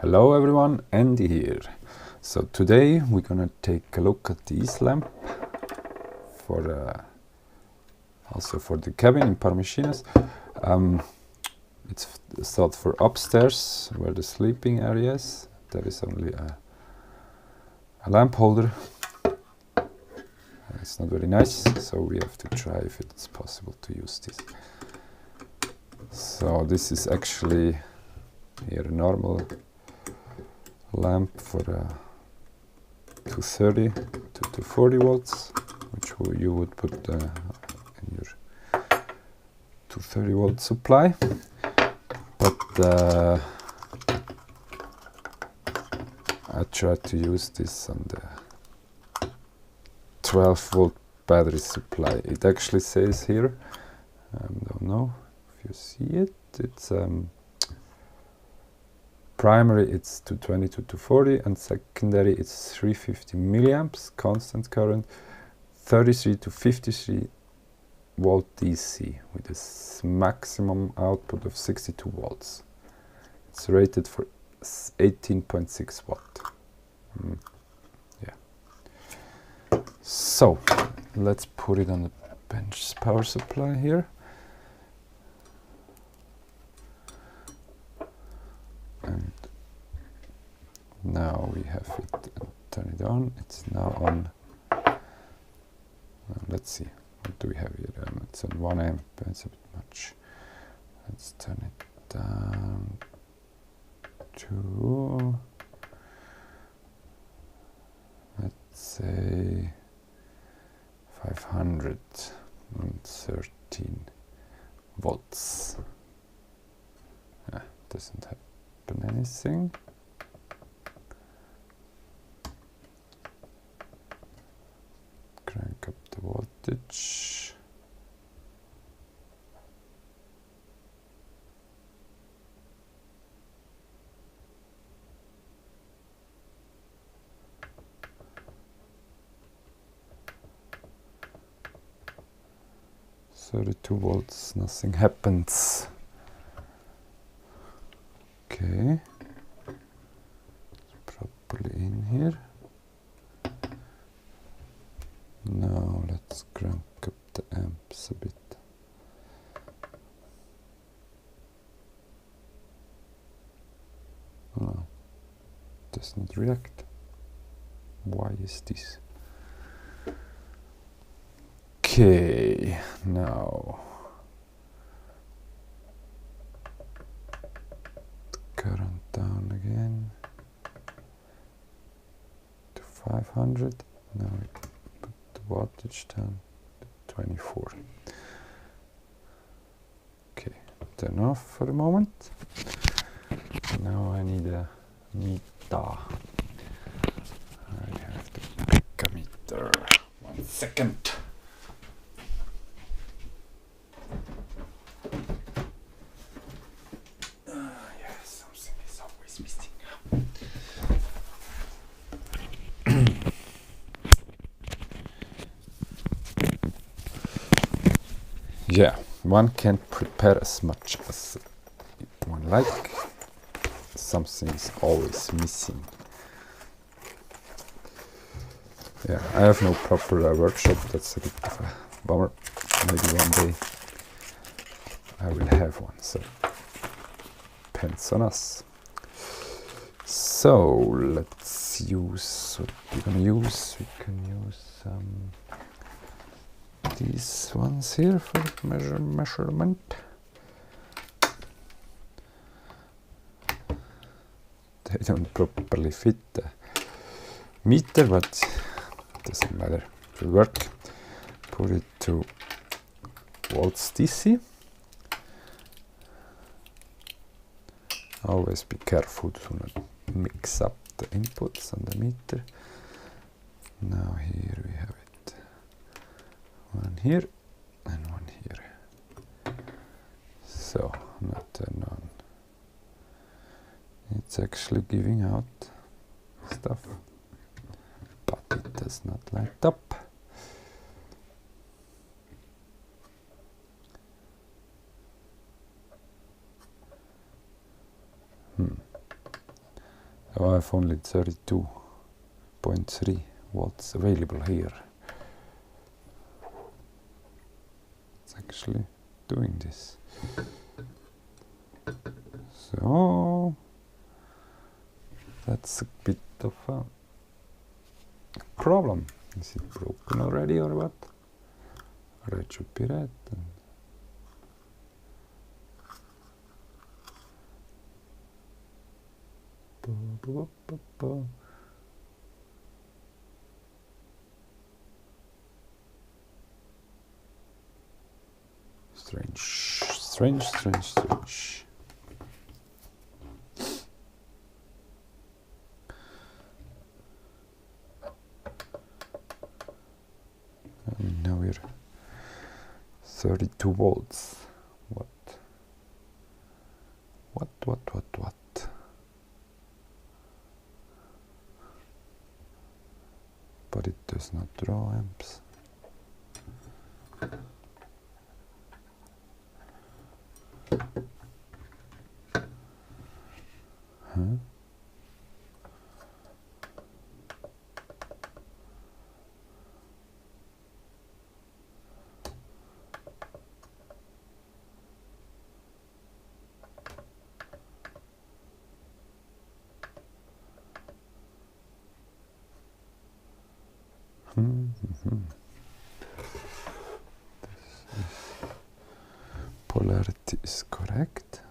Hello everyone, Andy here. So today we're gonna take a look at this lamp for also for the cabin in Parmischinas. It's thought for upstairs where the sleeping area is. There is only a lamp holder. It's not very nice, so we have to try if it's possible to use this. So this is actually here a normal lamp for 230 to 240 volts, which you would put in your 230 volt supply. But I tried to use this on the 12 volt battery supply. It actually says here, don't know if you see it, it's primary it's 220 to 240 and secondary it's 350 milliamps constant current, 33 to 53 volt DC with a maximum output of 62 volts. It's rated for 18.6 watt. Yeah. So let's put it on the bench power supply here. And now we have it, turn it on. It's now on. Let's see, what do we have here? It's on 1 amp, it's a bit much. Let's turn it down to, let's say 513 volts. Doesn't happen anything. Crank up the voltage. So the 2 volts, nothing happens. Okay, it's properly in here. Now let's crank up the amps a bit. Oh, does not react. Why is this? Okay, now current down again to 500. Now we put the wattage down to 24. Okay, turn off for a moment. Now I need a meter. I have to pick a meter. 1 second. Yeah, one can prepare as much as one like. Something is always missing. Yeah, I have no proper workshop. That's a bit of a bummer. Maybe one day I will have one. So depends on us. So let's use what we're gonna use. We can use these ones here for measurement. They don't properly fit the meter, but it doesn't matter. It will work. Put it to volts DC. Always be careful to not mix up the inputs on the meter. Now here we have it. One here and one here. So now turn on. It's actually giving out stuff, but it does not light up. Oh, I have only 32.3 volts available here. It's actually doing this. So that's a bit of a problem. Is it broken already or what? Or it should be red. Strange, strange, strange, strange. And now we're 32 volts. What? But it does not draw amps. Huh? Polarity is correct.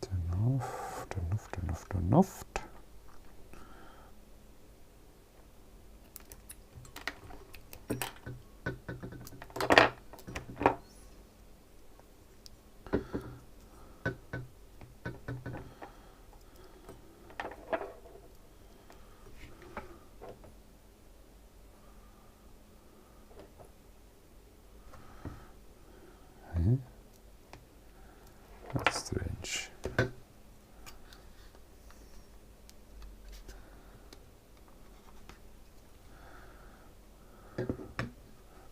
Turn off. That's strange.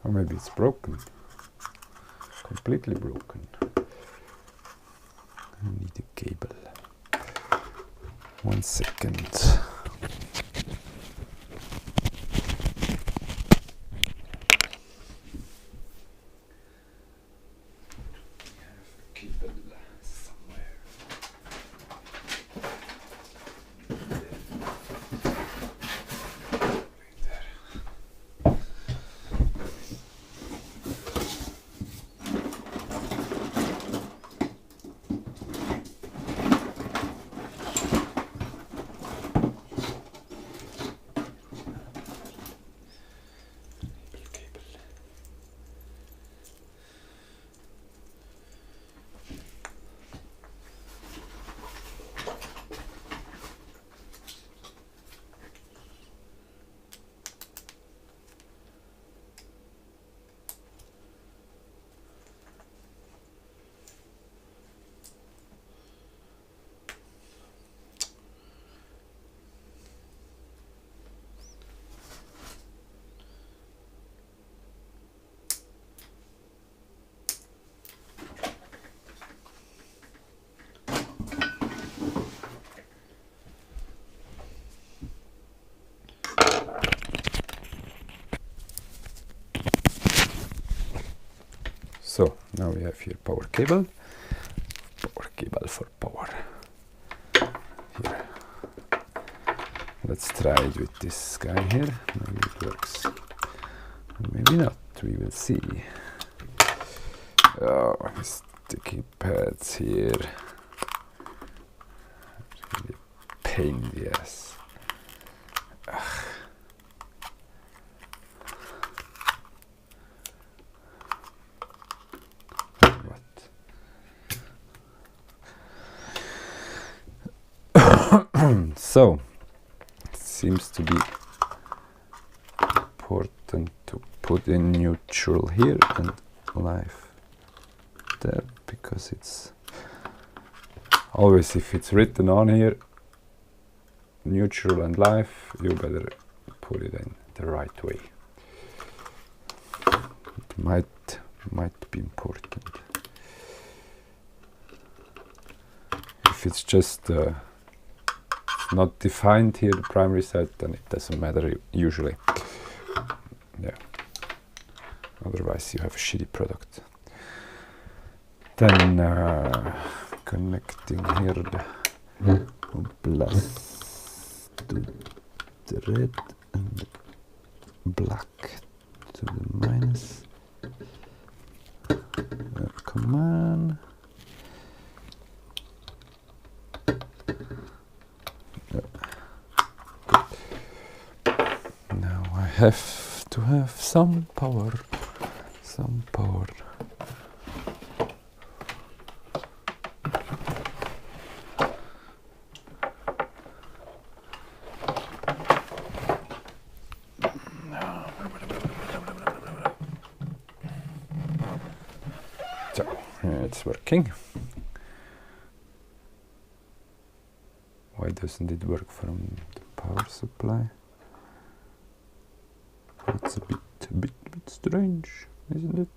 Or maybe it's broken. Completely broken. I need a cable. 1 second. So now we have here power cable for power. Here. Let's try it with this guy here. Maybe it works. Maybe not. We will see. Oh, sticky pads here. Really pain in the ass. Ugh. So, it seems to be important to put in neutral here and live there, because it's always, if it's written on here, neutral and live, you better put it in the right way. It might be important. If it's just not defined here, the primary set, then it doesn't matter usually. Yeah. Otherwise you have a shitty product. Then connecting here the plus to the red and the black to the minus. Come on. Now I have to have some power. Some power. So it's working. Why doesn't it work from the power supply? It's a bit strange, isn't it?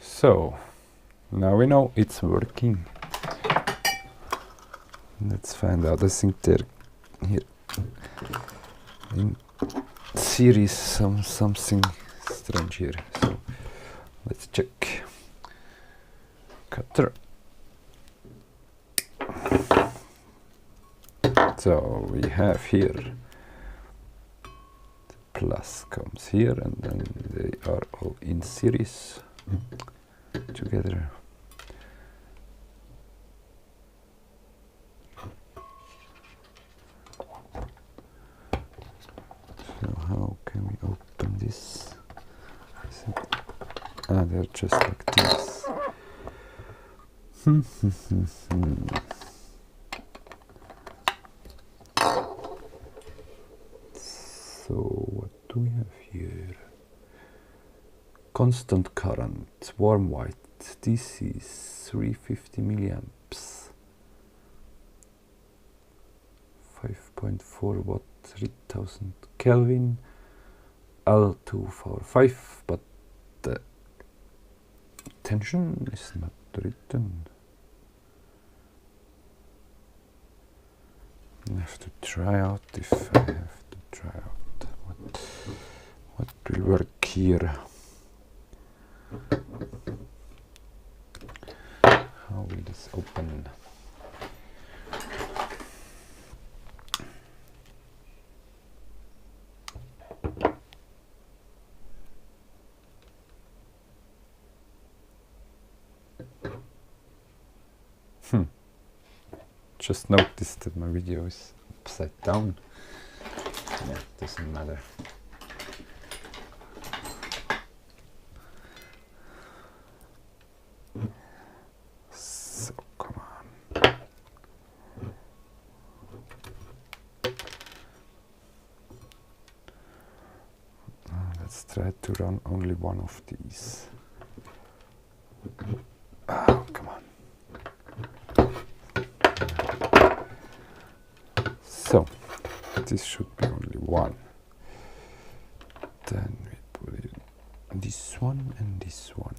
So now we know it's working. Let's find out. I think they're here in series something strange here. So let's check. Cutter. So we have here the plus comes here, and then they are all in series together. So how can we open this? They're just like this. So what do we have here? Constant current, warm white. This is 350 milliamps. 5.4 watt, 3000 Kelvin. L245, but the tension is not written. I have to try out if I have to try out what will work here. How will this open? Just noticed that my video is upside down. Yeah, doesn't matter. So come on. Let's try to run only one of these. Oh, come on. So this should be only one. Then we put it this one and this one.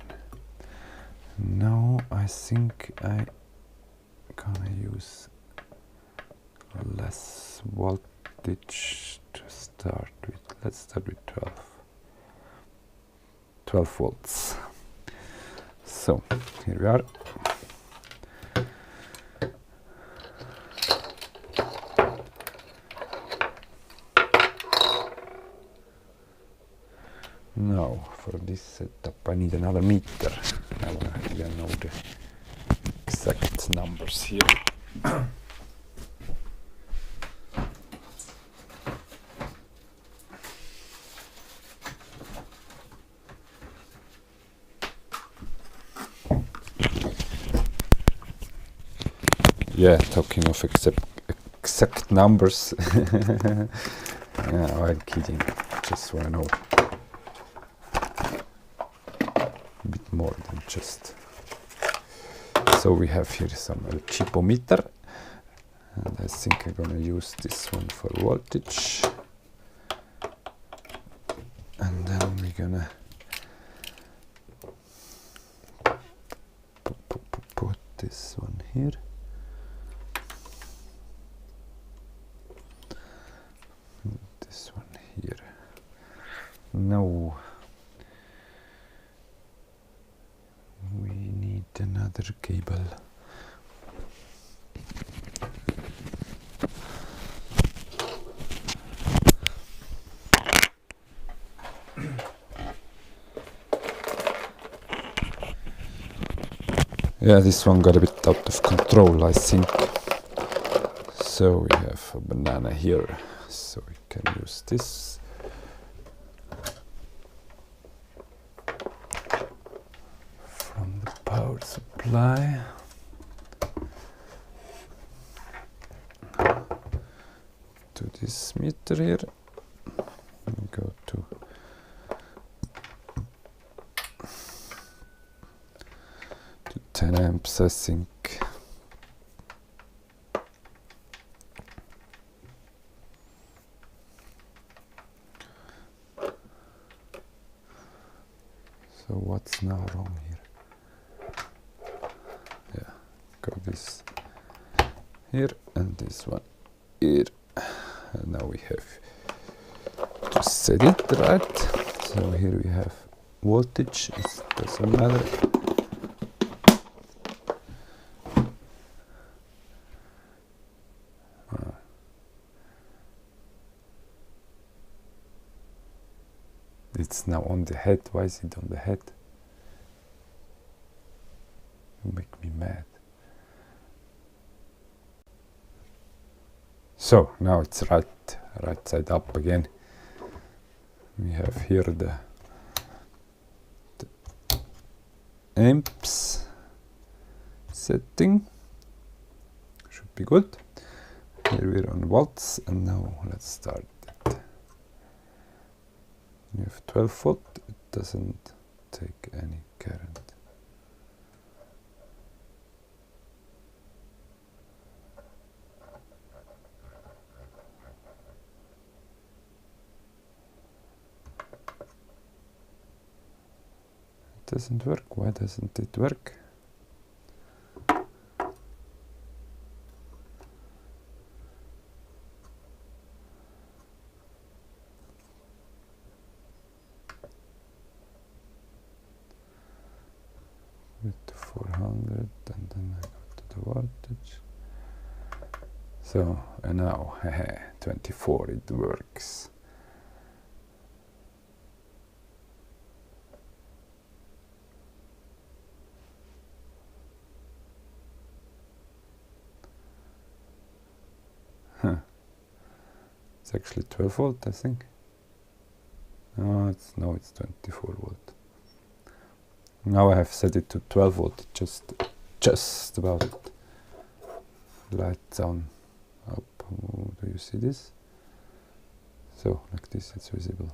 Now I think I gonna use less voltage to start with. Let's start with 12 volts. So here we are. Now for this setup I need another meter. I want to know the exact numbers here. yeah, talking of exact numbers. Yeah, I'm kidding. Just want to know a bit more than just. So we have here some chipometer, and I think I'm gonna use this one for voltage. And then we're gonna put this one here. This one here. No. We need another cable. Yeah, this one got a bit out of control, I think. So we have a banana here, so we can use this. From the power supply. To this meter here. We go to 10 amps, I think. So what's now wrong here? Yeah, go this here and this one here. And now we have to set it right. So here we have voltage, it doesn't matter. It's now on the head. Why is it on the head? You make me mad. So now it's right side up again. We have here the amps setting. Should be good. Here we're on volts, and now let's start it. You have 12 volt, it doesn't take any current. It doesn't work. Why doesn't it work? With the 400, and then I go to the voltage. So, and now, 24, it works. Huh. It's actually 12 volt, I think. No, it's 24 volt. Now I have set it to 12 volt, just about lights on up. Oh, do you see this? So, like this, it's visible.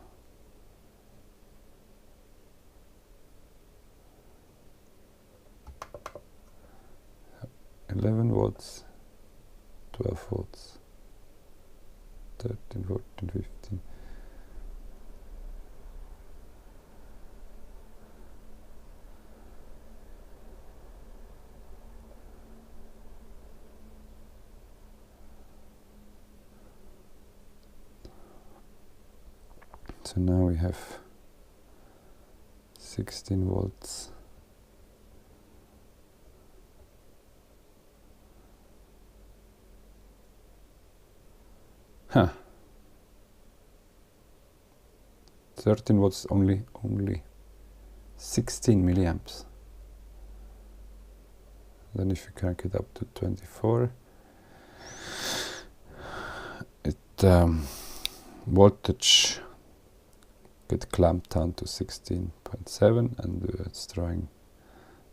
So, 11 volts, 12 volts, 13, 14, 15. So now we have 16 volts. Huh. 13 volts, only 16 milliamps. Then if you crank it up to 24, voltage get clamped down to 16.7, and it's drawing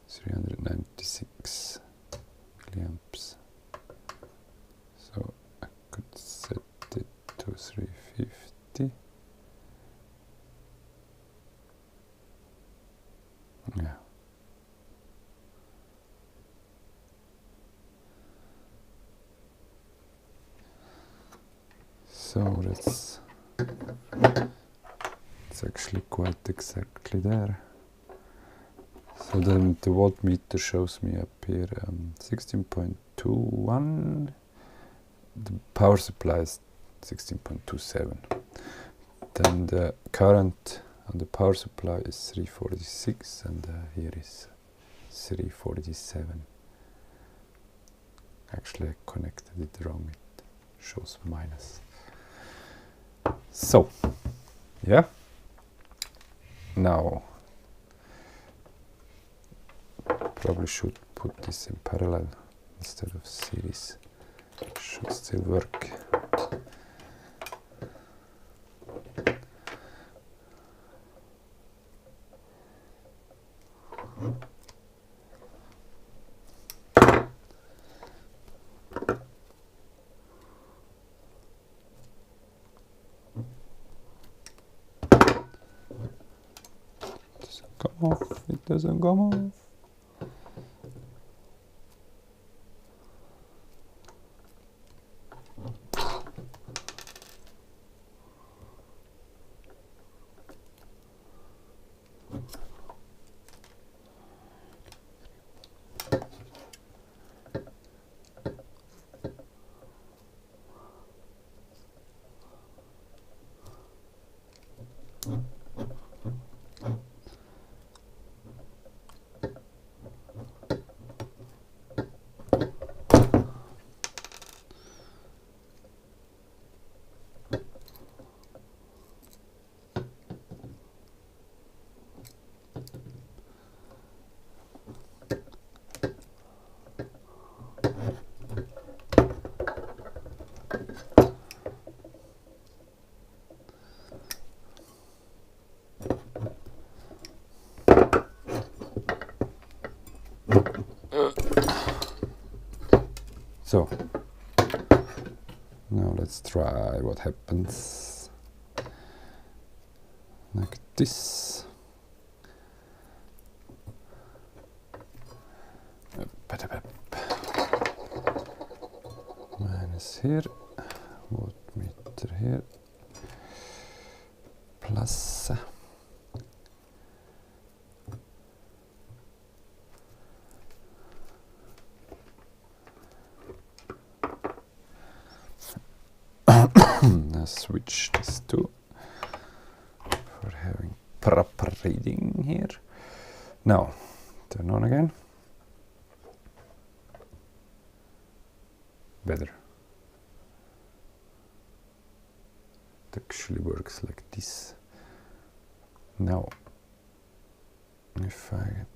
396 milliamps. So it's actually quite exactly there. So then the voltmeter shows me up here 16.21. The power supply is 16.27. Then the current on the power supply is 346 and here is 347. Actually I connected it wrong, it shows minus. So, yeah. Now, probably should put this in parallel instead of series. Should still work. Come off, it doesn't come off. So, now let's try what happens like this. Minus here, voltmeter here, plus. Now switch this to for having proper reading here. Now turn on again. Better. It actually works like this. Now if I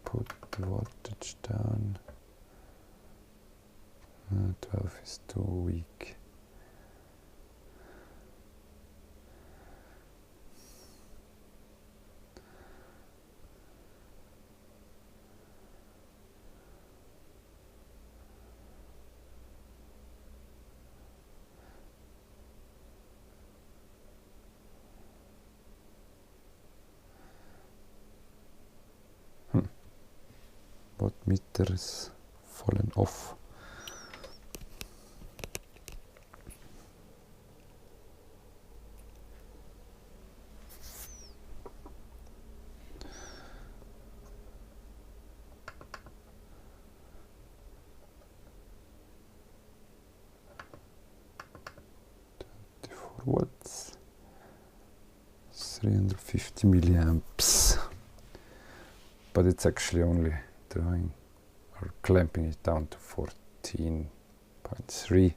put the voltage down, 12 is too weak. Voltmeter is fallen off. Watts, 350 milliamps, but it's actually only drawing or clamping it down to 14.3.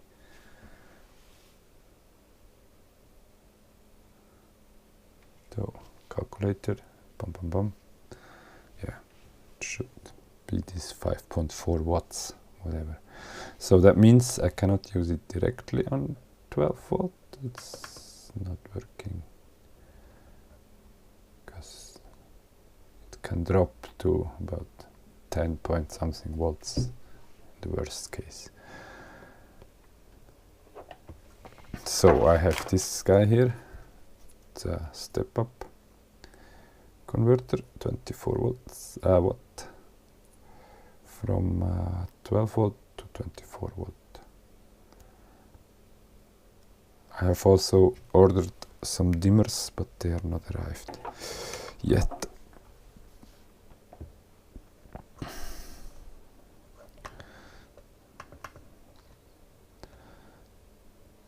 So calculator, bum bum bum. Yeah, it should be this 5.4 watts, whatever. So that means I cannot use it directly on 12 volt. It's not working because it can drop to about 10 point something volts in the worst case. So I have this guy here. It's a step up converter, 24 volts watt, from 12 volt to 24 volt. I have also ordered some dimmers, but they are not arrived yet.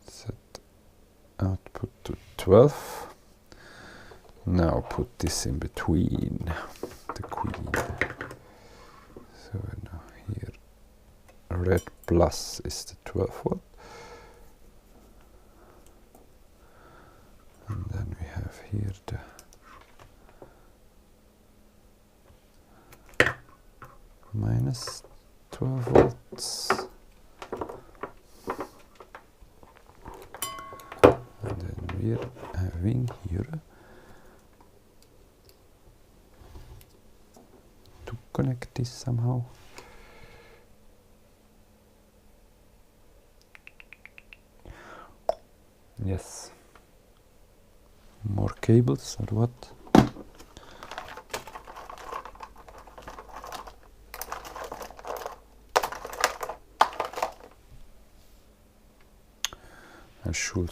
Set output to 12. Now put this in between the queen. So now here red plus is the 12 volt. And then we have here the minus 12 volts. And then we are having here to connect this somehow. Yes. More cables or what? I should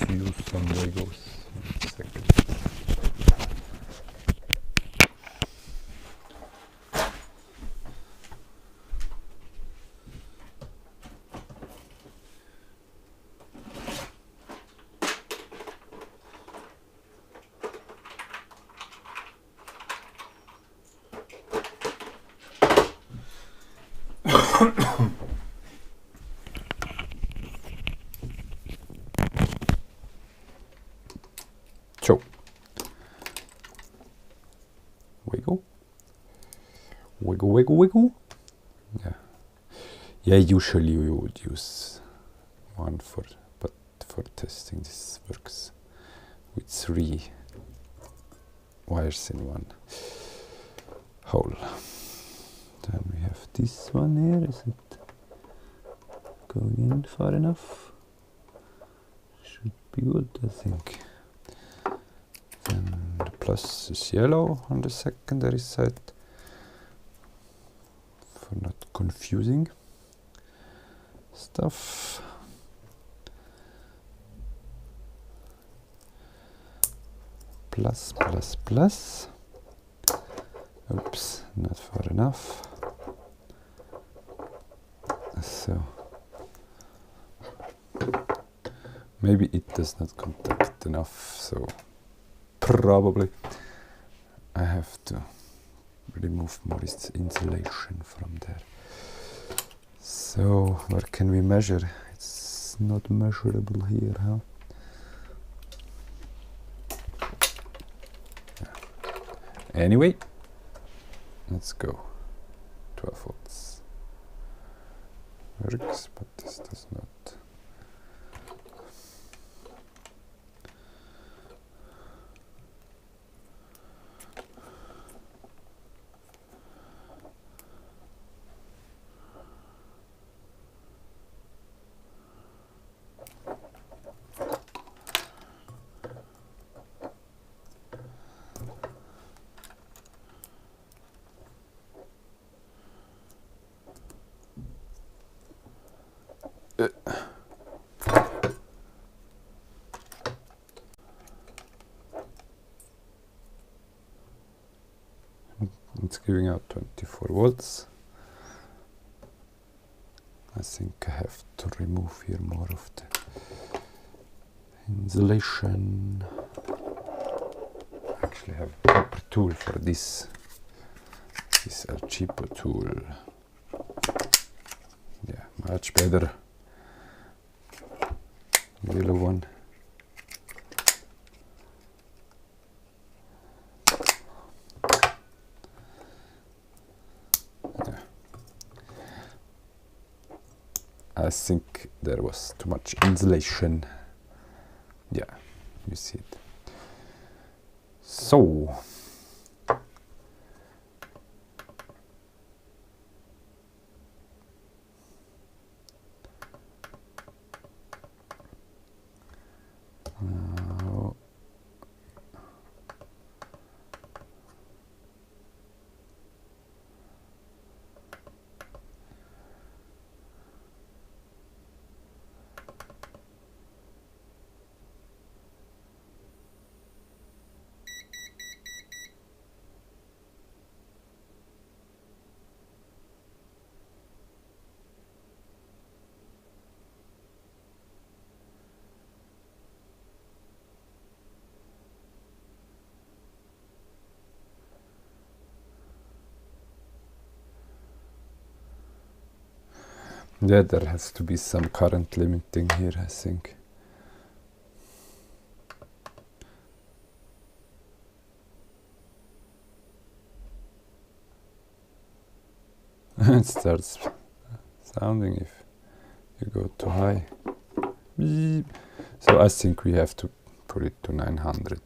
use some Legos in a second. So, wiggle, wiggle, wiggle, wiggle. Yeah. Usually you would use one but for testing this works with 3 wires in one hole. Then we have this one here. Is it going in far enough? Should be good, I think. Then the plus is yellow on the secondary side for not confusing stuff. Plus, plus, plus. Oops, not far enough. So maybe it does not contact enough, so probably I have to remove more insulation from there. So where can we measure? It's not measurable here, huh? Anyway, let's go. 12 volts works, but this does not. It's giving out 24 volts. I think I have to remove here more of the insulation. I actually have a proper tool for this. This El Cheapo tool. Yeah, much better. Yellow one. I think there was too much insulation. Yeah, you see it. So, now Yeah, there has to be some current limiting here, I think. It starts sounding if you go too high. Beep. So I think we have to put it to 900.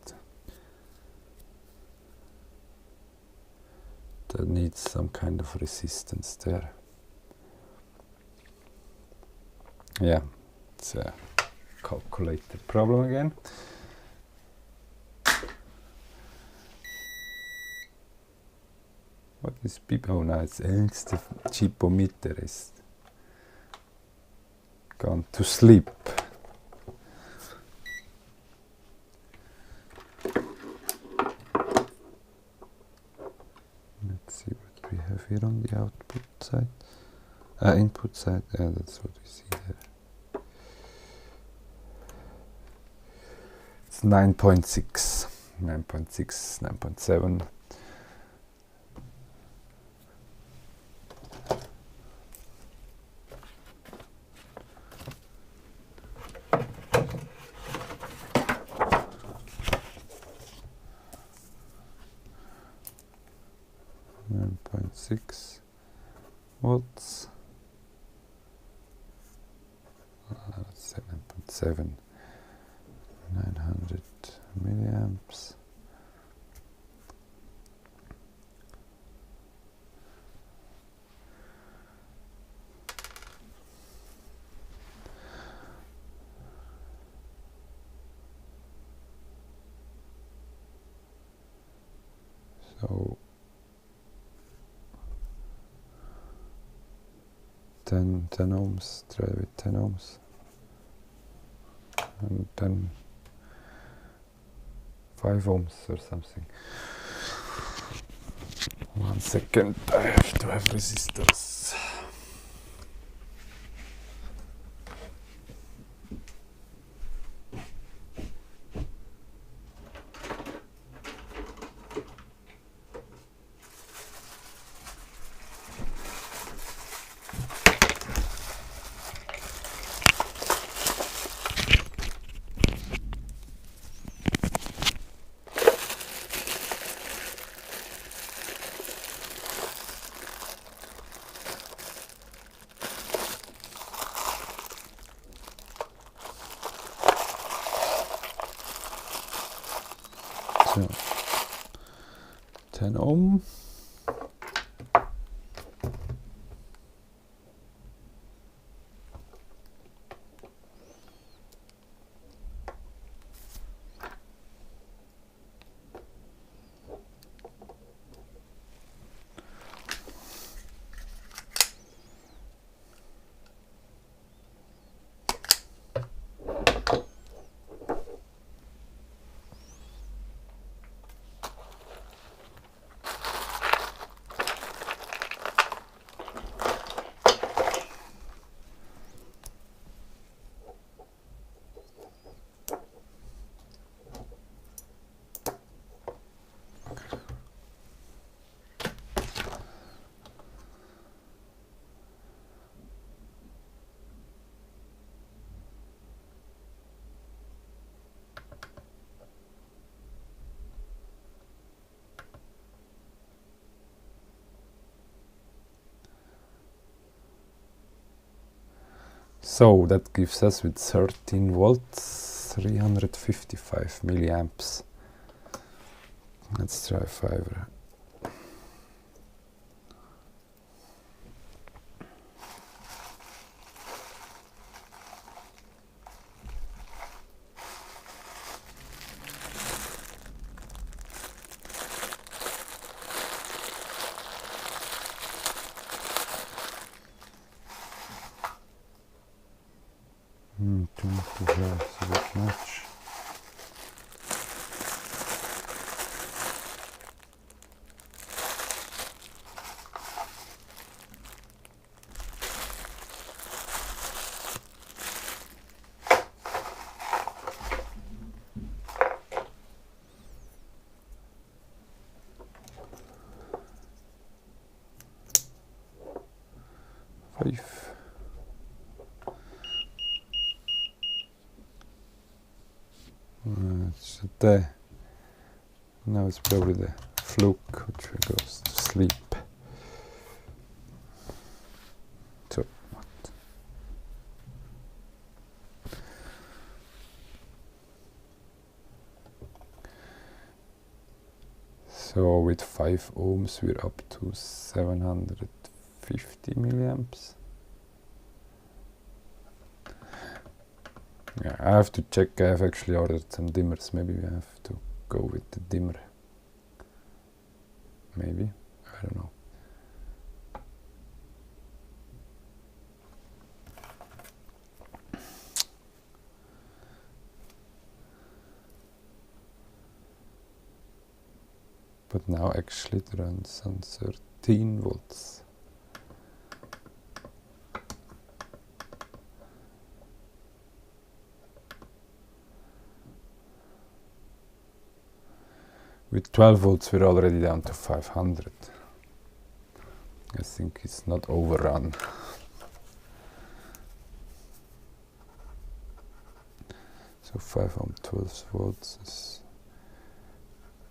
There needs some kind of resistance there. Yeah, it's a calculated problem again. What is beep? Oh no, it's the chipometer is gone to sleep. Let's see what we have here on the output side. Input side, yeah, that's what we see there. It's 9.6, 9.6, 9.7. Watts. Let's say 9.7, 900 milliamps. So 10 ohms, try with 10 ohms. And then 5 ohms or something. 1 second, I have to have resistors. So 10 ohm. So that gives us with 13 volts 355 milliamps. Let's try fiber. Too high, a bit much. Five. Now it's probably the fluke which goes to sleep. So what? So with 5 ohms we're up to 750 milliamps. Yeah, I have to check. I have actually ordered some dimmers. Maybe we have to go with the dimmer. Maybe, I don't know. But now actually it runs on 13 volts. With 12 volts we're already down to 500. I think it's not overrun. So 5 ohm 12 volts is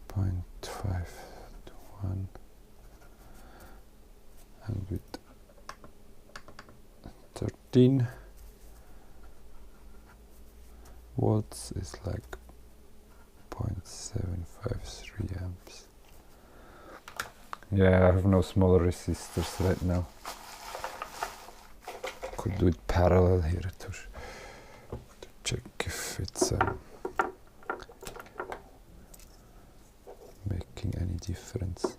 0.5 to 1. And with 13 volts is like 0.753 amps. Yeah, I have no smaller resistors right now. Could do it parallel here to check if it's making any difference.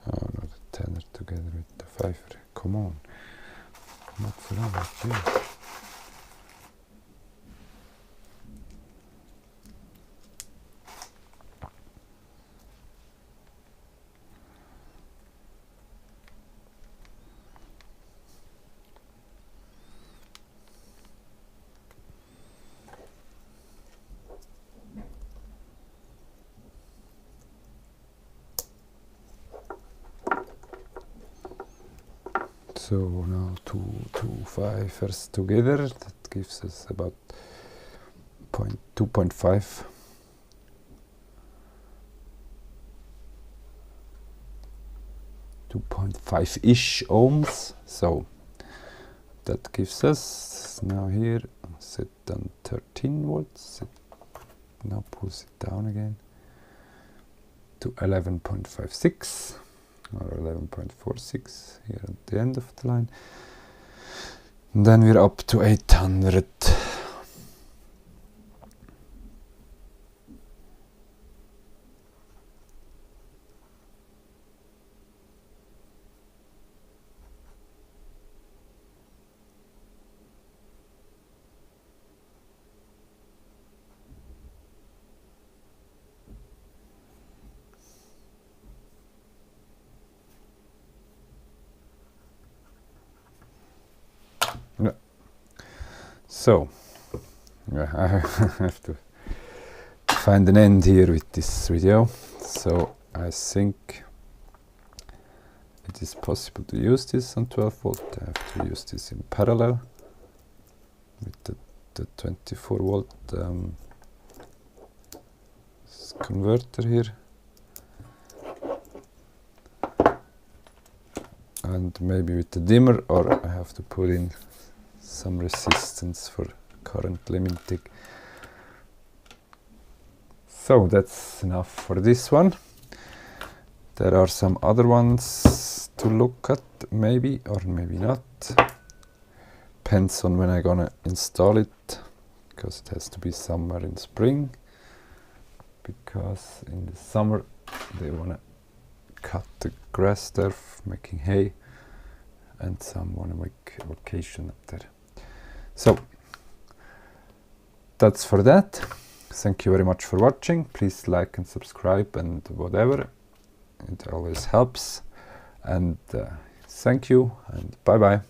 Oh no, the tenor together with the 5. Come on. What's wrong with this? So now 2 5s together, that gives us about 2.5. 2.5-ish ohms. So that gives us now here set on 13 volts. Now pulls it down again to 11.56. or 11.46 here at the end of the line. And then we're up to 800. So, yeah, I have to find an end here with this video. So I think it is possible to use this on 12 volt. I have to use this in parallel with the 24 volt converter here. And maybe with the dimmer, or I have to put in some resistance for current limiting. So that's enough for this one. There are some other ones to look at, maybe or maybe not. Depends on when I'm gonna install it, because it has to be somewhere in spring, because in the summer they wanna cut the grass there, making hay, and some wanna make a vacation up there. So that's for that. Thank you very much for watching. Please like and subscribe and whatever. It always helps. And thank you and bye bye.